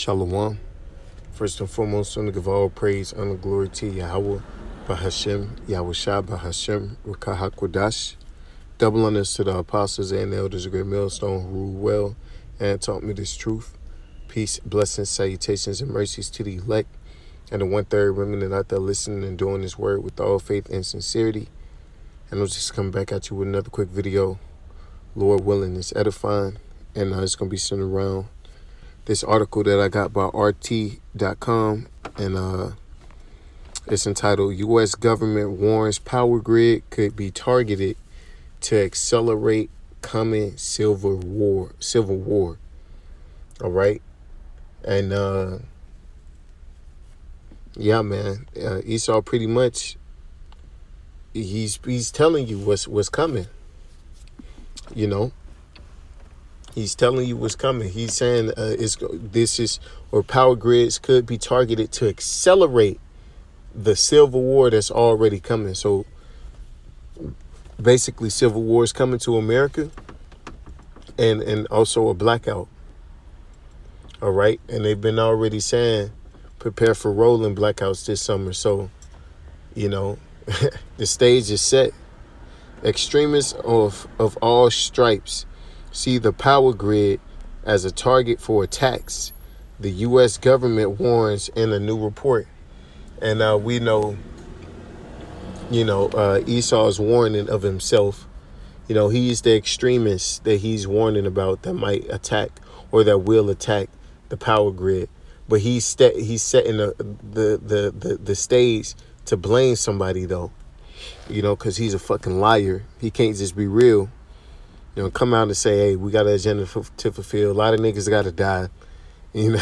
Shalom. First and foremost, I want to give all praise, honor, glory to Yahweh, Bahashem, Yahushua, Bahashem, Rakahakwadash. Double honors to the apostles and elders of Great Millstone who rule well and taught me this truth. Peace, blessings, salutations, and mercies to the elect and the one-third remnant out there listening and doing this word with all faith and sincerity. And I'm just coming back at you with another quick video. Lord willing, it's edifying, and it's going to be sent around this article that I got by RT.com, and it's entitled U.S. Government Warns Power Grid Could Be Targeted to Accelerate Coming Civil War. All right. And yeah, man, Esau pretty much, he's telling you what's coming. You know, he's telling you what's coming. He's saying power grids could be targeted to accelerate the civil war that's already coming. So basically, civil war is coming to America, and also a blackout. All right, and they've been already saying prepare for rolling blackouts this summer. So, you know, the stage is set. Extremists of all stripes see the power grid as a target for attacks, the U.S. government warns in a new report. And we know, Esau's warning of himself. You know, he's the extremist that he's warning about that might attack or that will attack the power grid. But he's setting the stage to blame somebody, though. You know, because he's a fucking liar. He can't just be real. You know, come out and say, hey, we got an agenda to fulfill. A lot of niggas got to die. You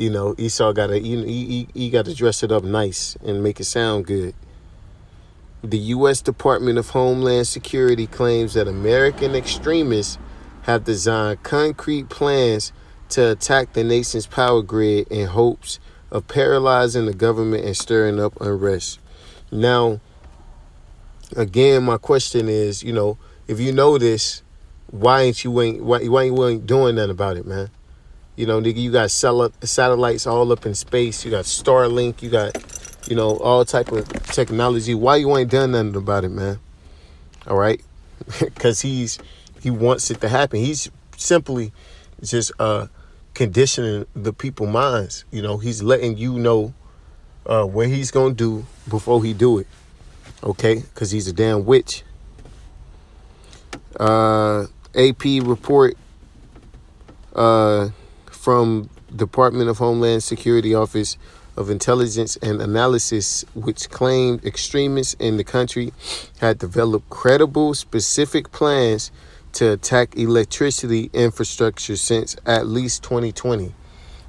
know, Esau got to, he got to dress it up nice and make it sound good. The U.S. Department of Homeland Security claims that American extremists have designed concrete plans to attack the nation's power grid in hopes of paralyzing the government and stirring up unrest. Now, again, my question is, you know, if you know this, why ain't you doing nothing about it, man? You know, nigga, you got satellites all up in space. You got Starlink. You got, you know, all type of technology. Why you ain't done nothing about it, man? All right, because he wants it to happen. He's simply just conditioning the people's minds. You know, he's letting you know what he's gonna do before he do it. Okay, because he's a damn witch. AP report from Department of Homeland Security Office of Intelligence and Analysis, which claimed extremists in the country had developed credible, specific plans to attack electricity infrastructure since at least 2020.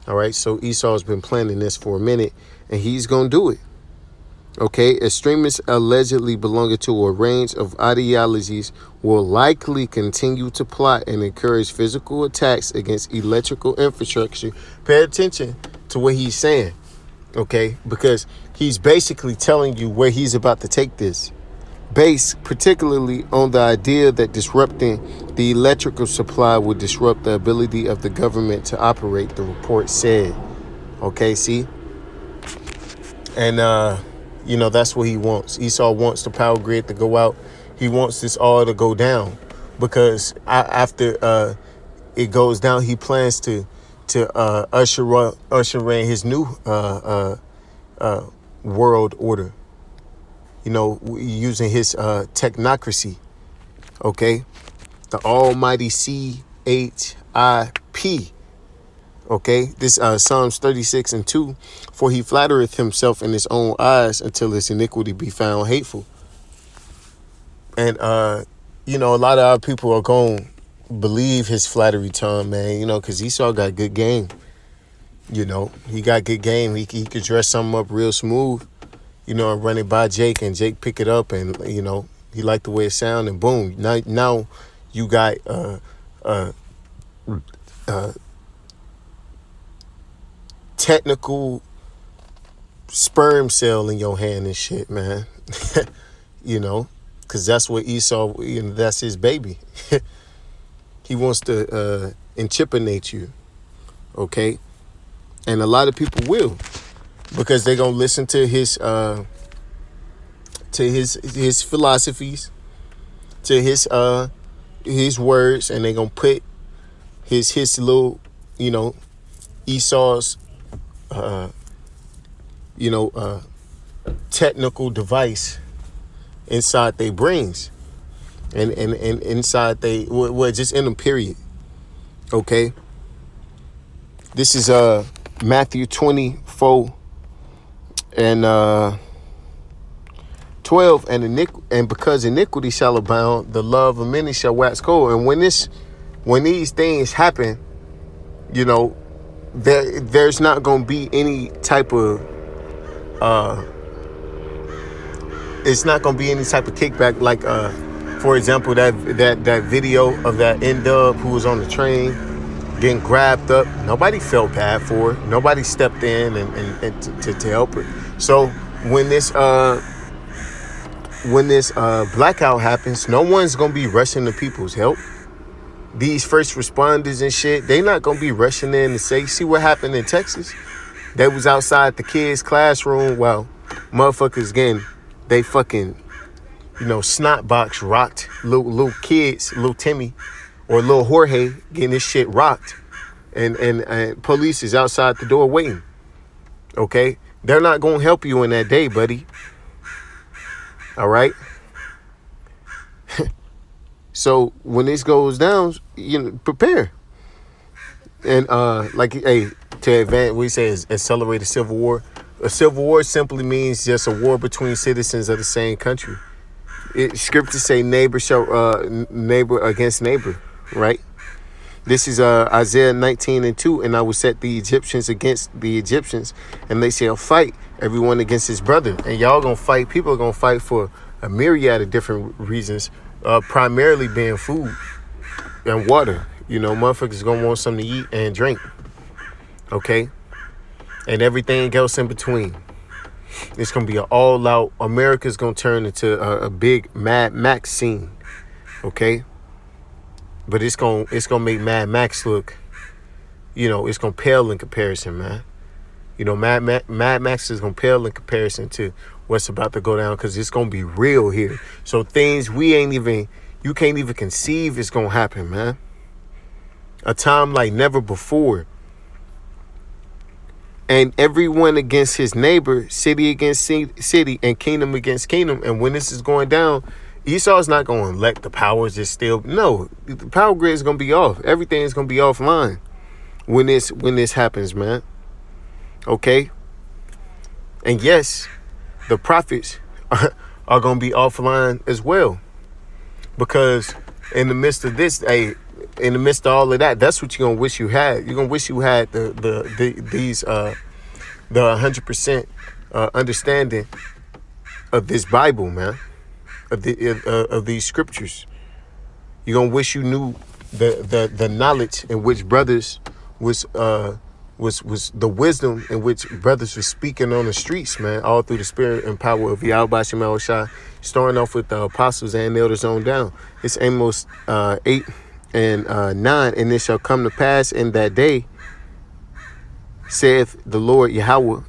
All right, so Esau's been planning this for a minute, and he's gonna do it. Okay, extremists allegedly belonging to a range of ideologies will likely continue to plot and encourage physical attacks against electrical infrastructure. Pay attention to what he's saying, okay? Because he's basically telling you where he's about to take this, based particularly on the idea that disrupting the electrical supply would disrupt the ability of the government to operate, the report said. Okay, see? And, you know, that's what he wants. Esau wants the power grid to go out. He wants this all to go down because after it goes down, he plans to usher in his new world order. You know, using his technocracy. Okay, the Almighty CHIP. Okay, this Psalms 36:2, for he flattereth himself in his own eyes until his iniquity be found hateful. And, you know, a lot of our people are going to believe his flattery tongue, man, you know, because Esau got good game. You know, he got good game. He could dress something up real smooth, you know, and run it by Jake, and Jake pick it up, and, you know, he liked the way it sound, and boom, now you got technical sperm cell in your hand and shit, man. You know, because that's what Esau, you know, that's his baby. He wants to inchipinate you, okay? And a lot of people will, because they're gonna listen to his philosophies, to his words, and they're gonna put his little, Esau's technical device inside their brains, and inside they, well, just in them, period. Okay. This is Matthew 24 and 12, and because iniquity shall abound, the love of many shall wax cold. And when these things happen, there's not going to be any type of it's not going to be any type of kickback, like for example, that video of that N-Dub who was on the train getting grabbed up. Nobody felt bad for it. Nobody stepped in and to help her. So when this blackout happens, no one's gonna be rushing to people's help. These first responders and shit, they not gonna be rushing in to say, see what happened in Texas? They was outside the kids' classroom while motherfuckers getting they fucking snot box rocked. Little kids, little Timmy or little Jorge getting this shit rocked, and police is outside the door waiting. Okay, they're not gonna help you in that day, buddy. All right. So when this goes down, prepare. And to advance, we say is accelerate a civil war. A civil war simply means just a war between citizens of the same country. Scriptures say neighbor against neighbor, right? This is Isaiah 19:2, and I will set the Egyptians against the Egyptians, and they shall fight everyone against his brother. And y'all gonna fight. People are gonna fight for a myriad of different reasons, primarily being food and water. Motherfuckers gonna want something to eat and drink. Okay, and everything else in between. It's gonna be an all-out. America's gonna turn into a big Mad Max scene. Okay. But it's gonna make Mad Max look, it's gonna pale in comparison, man. Mad Max is gonna pale in comparison to what's about to go down, because it's gonna be real here. So things you can't even conceive is gonna happen, man. A time like never before. And everyone against his neighbor, city against city, and kingdom against kingdom. And when this is going down, Esau's not going to let the powers just still. No, the power grid is going to be off. Everything is going to be offline when this happens, man. Okay? And yes, the prophets are going to be offline as well. Because in the midst of this, in the midst of all of that, that's what you're going to wish you had. You're going to wish you had the 100% understanding of this Bible, man. Of these scriptures. You're gonna wish you knew the knowledge in which brothers was the wisdom in which brothers were speaking on the streets, man, all through the spirit and power of Yahweh Shema Shai, starting off with the apostles and elders on down. It's Amos 8 and 9, and it shall come to pass in that day, saith the Lord Yahweh,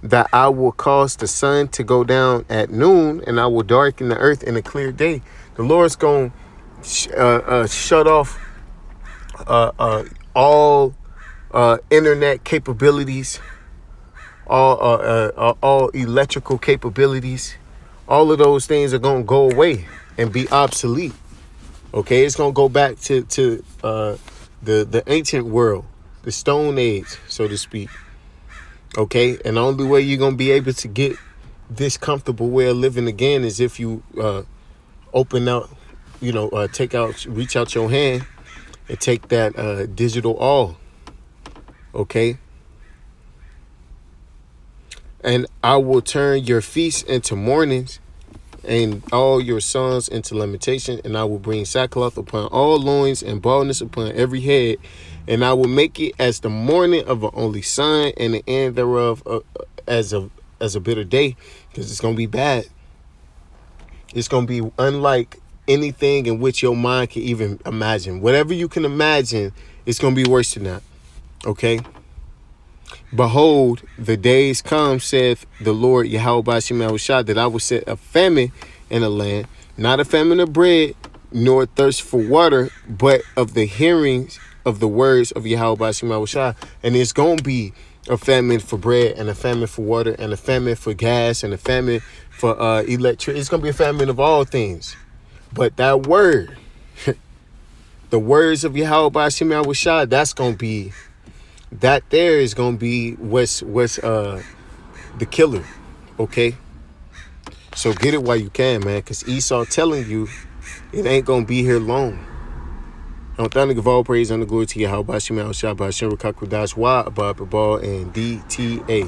that I will cause the sun to go down at noon, and I will darken the earth in a clear day. The Lord's going to shut off all internet capabilities, all electrical capabilities. All of those things are going to go away and be obsolete. Okay, it's going to go back to the ancient world, the Stone Age, so to speak. Okay, and the only way you're going to be able to get this comfortable way of living again is if you open out, reach out your hand and take that digital all. Okay. And I will turn your feasts into mournings and all your songs into lamentation, and I will bring sackcloth upon all loins and baldness upon every head, and I will make it as the mourning of an only son, and the end thereof as a bitter day, because it's going to be bad. It's going to be unlike anything in which your mind can even imagine. Whatever you can imagine, it's going to be worse than that. Okay? Behold, the days come, saith the Lord Yahweh Bashim Yahushua, that I will set a famine in the land, not a famine of bread, nor thirst for water, but of the hearings of the words of Yahweh Bashim Yahushua. And it's going to be a famine for bread, and a famine for water, and a famine for gas, and a famine for electricity. It's going to be a famine of all things. But that word, the words of Yahweh Bashim Yahushua, that's going to be, that there is going to be what's the killer. Okay? So get it while you can, man, because Esau telling you it ain't going to be here long. I'm trying to give all praise and the glory to Yahweh Bashim Yahushua, Bashim Rakakudash, Wa, Abba, Babal, and DTA.